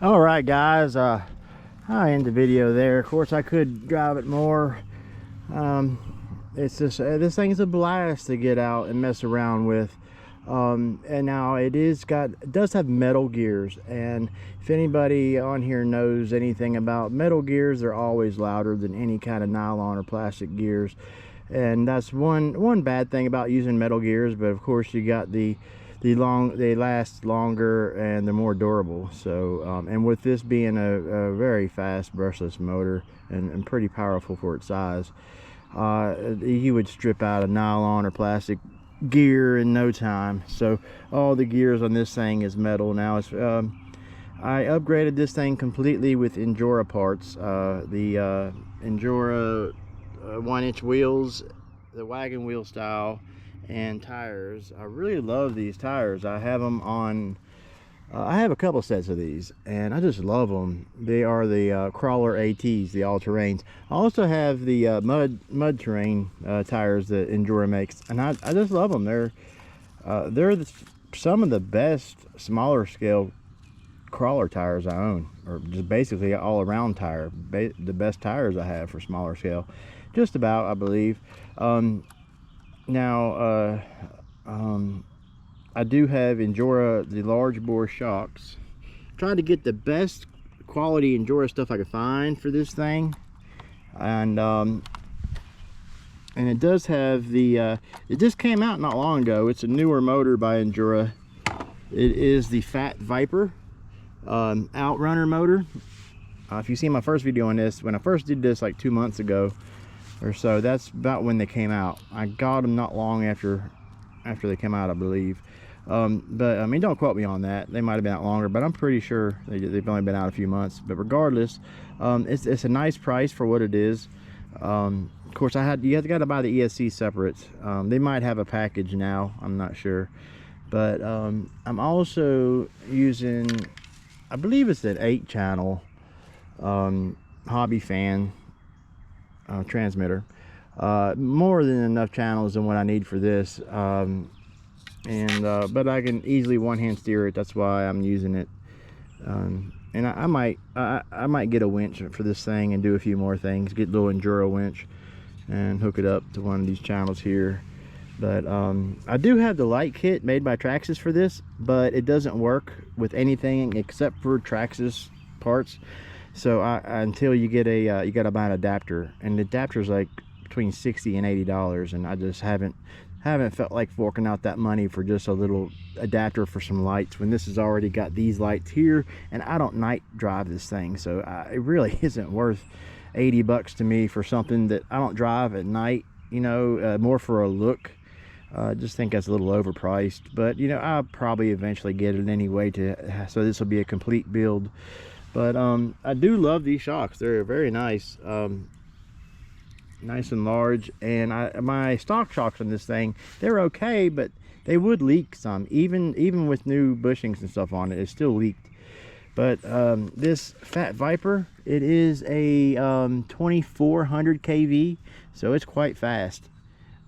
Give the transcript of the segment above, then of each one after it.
All right, guys, I end the video there. Of course, I could drive it more. It's just this thing's a blast to get out and mess around with. And now it does have metal gears, and if anybody on here knows anything about metal gears, they're always louder than any kind of nylon or plastic gears, and that's one bad thing about using metal gears. But of course, you got they last longer and they're more durable. So and with this being a very fast brushless motor and pretty powerful for its size, you would strip out a nylon or plastic gear in no time. So all the gears on this thing is metal now. I upgraded this thing completely with Injora parts. The Injora 1-inch wheels, the wagon wheel style, and tires. I really love these tires. I have them on I have a couple sets of these and I just love them. They are the crawler ATs, the all-terrains. I also have the mud terrain tires that Injora makes, and I just love them. They're some of the best smaller scale crawler tires I own, or just basically all around tire, the best tires I have for smaller scale, just about, I believe. I do have Injora, the large bore shocks. Trying to get the best quality Injora stuff I could find for this thing, and it does have the it just came out not long ago. It's a newer motor by Injora. It is the Fat Viper outrunner motor. If you see my first video on this, when I first did this like 2 months ago or so, that's about when they came out. I got them not long after they came out, I believe. But I mean, don't quote me on that. They might have been out longer, but I'm pretty sure they've only been out a few months. But regardless, it's a nice price for what it is. Of course, you got to buy the ESC separate. They might have a package now, I'm not sure. But I'm also using, I believe it's an 8-channel hobby fan transmitter. More than enough channels than what I need for this. But I can easily one-hand steer it. That's why I'm using it. And I might get a winch for this thing and do a few more things. Get a little Enduro winch and hook it up to one of these channels here. But I do have the light kit made by Traxxas for this, but it doesn't work with anything except for Traxxas parts. So until you get a you got to buy an adapter, and the adapter is like between $60 and $80, and I just haven't felt like forking out that money for just a little adapter for some lights when this has already got these lights here, and I don't night drive this thing. So it really isn't worth $80 to me for something that I don't drive at night, you know, more for a look. I just think that's a little overpriced, but you know, I'll probably eventually get it anyway, so this will be a complete build. But I do love these shocks. They're very nice. Nice and large, and my stock shocks on this thing, they're okay, but they would leak some, even with new bushings and stuff on it. It still leaked. But this Fat Viper, it is a 2400 kV, so it's quite fast.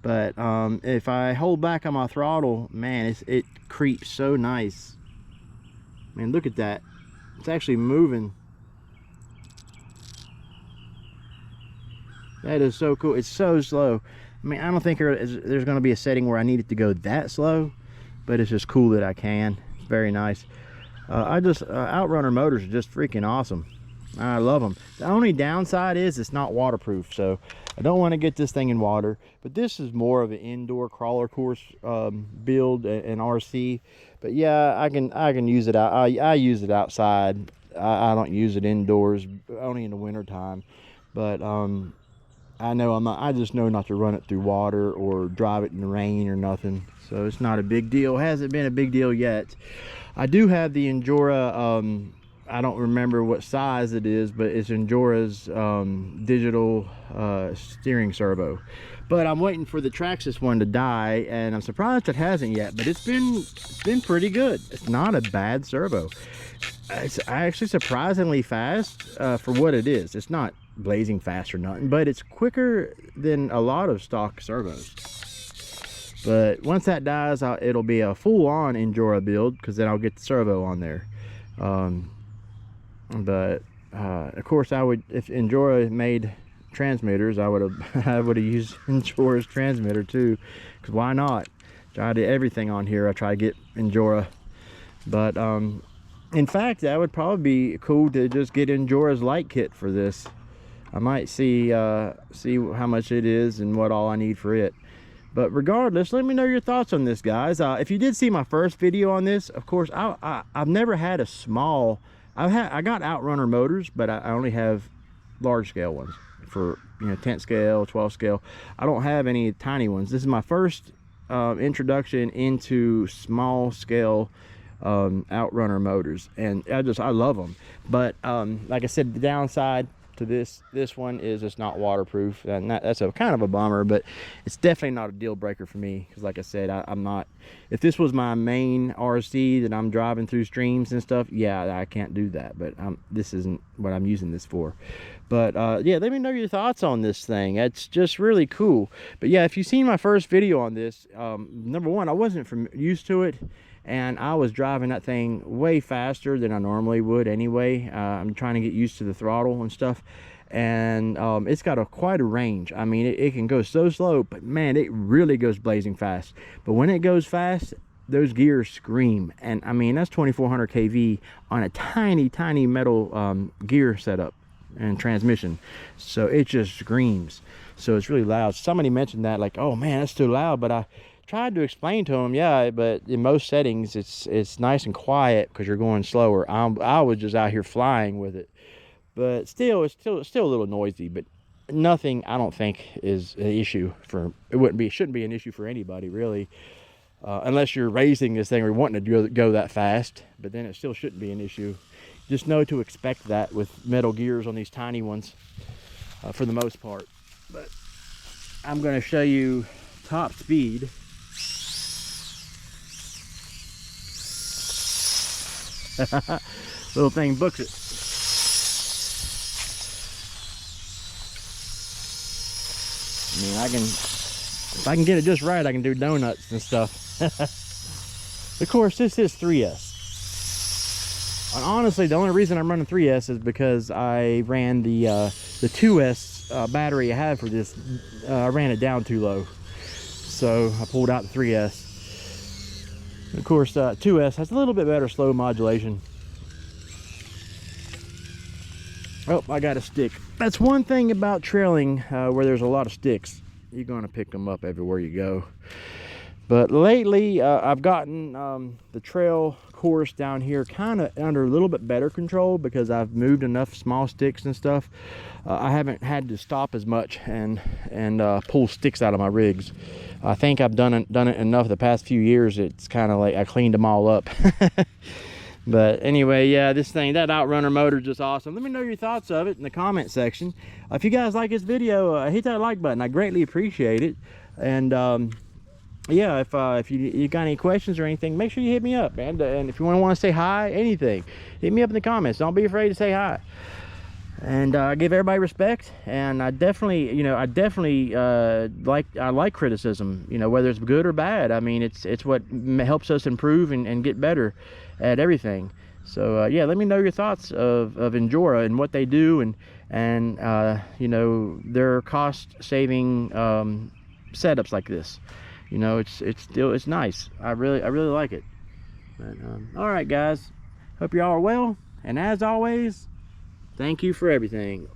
But if I hold back on my throttle, man, it creeps so nice. I mean, look at that. It's actually moving. That is so cool. It's so slow. I mean, I don't think there's going to be a setting where I need it to go that slow, but it's just cool that I can. It's very nice. Outrunner motors are just freaking awesome. I love them. The only downside is it's not waterproof, so I don't want to get this thing in water. But this is more of an indoor crawler course build and RC. But yeah, I can use it out. I use it outside. I don't use it indoors, only in the winter time. But I just know not to run it through water or drive it in the rain or nothing. So it's not a big deal. Hasn't been a big deal yet. I do have the Injora, I don't remember what size it is, but it's Injora's digital steering servo. But I'm waiting for the Traxxas one to die, and I'm surprised it hasn't yet, but it's been pretty good. It's not a bad servo. It's actually surprisingly fast for what it is. It's not blazing fast or nothing, but it's quicker than a lot of stock servos. But once that dies, it'll be a full-on Injora build, because then I'll get the servo on there. But of course, I would, if Injora made transmitters, I would have I would have used Injora's transmitter too, because why not? I did everything on here. I try to get Injora, but in fact, that would probably be cool to just get Injora's light kit for this. I might see how much it is and what all I need for it. But regardless, let me know your thoughts on this, guys. If you did see my first video on this, of course, I've never had a small. I got outrunner motors, but I only have large scale ones for, you know, 10 scale, 12 scale. I don't have any tiny ones. This is my first introduction into small scale outrunner motors, and I love them. But like I said, the downside to this one is it's not waterproof, and that's a kind of a bummer, but it's definitely not a deal breaker for me, because like I said, I'm not, if this was my main RC that I'm driving through streams and stuff, yeah, I can't do that. But this isn't what I'm using this for. But yeah, let me know your thoughts on this thing. It's just really cool. But yeah, if you've seen my first video on this, number one, I wasn't used to it, and I was driving that thing way faster than I normally would anyway. I'm trying to get used to the throttle and stuff, and it's got quite a range. I mean, it can go so slow, but man, it really goes blazing fast. But when it goes fast, those gears scream. And I mean, that's 2400 kV on a tiny metal gear setup and transmission, so it just screams. So it's really loud. Somebody mentioned that, like, oh man, that's too loud, but I tried to explain to him, yeah, but in most settings it's nice and quiet because you're going slower. I was just out here flying with it, but still, it's still a little noisy, but nothing I don't think is an issue for, it shouldn't be an issue for anybody really, unless you're racing this thing or wanting to go that fast. But then it still shouldn't be an issue. Just know to expect that with metal gears on these tiny ones, for the most part. But I'm going to show you top speed. Little thing books it. I mean, if I can get it just right, I can do donuts and stuff. Of course, this is 3S. And honestly, the only reason I'm running 3S is because I ran the 2S battery I had for this. I ran it down too low, so I pulled out the 3S. Of course, 2S has a little bit better slow modulation. Oh, I got a stick. That's one thing about trailing where there's a lot of sticks. You're going to pick them up everywhere you go. But lately, I've gotten the trail course down here kind of under a little bit better control, because I've moved enough small sticks and stuff. I haven't had to stop as much and pull sticks out of my rigs. I think I've done it enough the past few years. It's kind of like I cleaned them all up. But anyway, yeah, this thing, that outrunner motor is just awesome. Let me know your thoughts of it in the comment section. If you guys like this video, hit that like button. I greatly appreciate it. And yeah, if you got any questions or anything, make sure you hit me up. And if you want to say hi, anything, hit me up in the comments. Don't be afraid to say hi. And give everybody respect. And I definitely, you know, I like criticism, you know, whether it's good or bad. I mean, it's what helps us improve and get better at everything. So yeah, let me know your thoughts of Injora and what they do, and you know, their cost saving setups like this. You know, it's nice. I really like it. But all right, guys, hope you all are well, and as always, thank you for everything.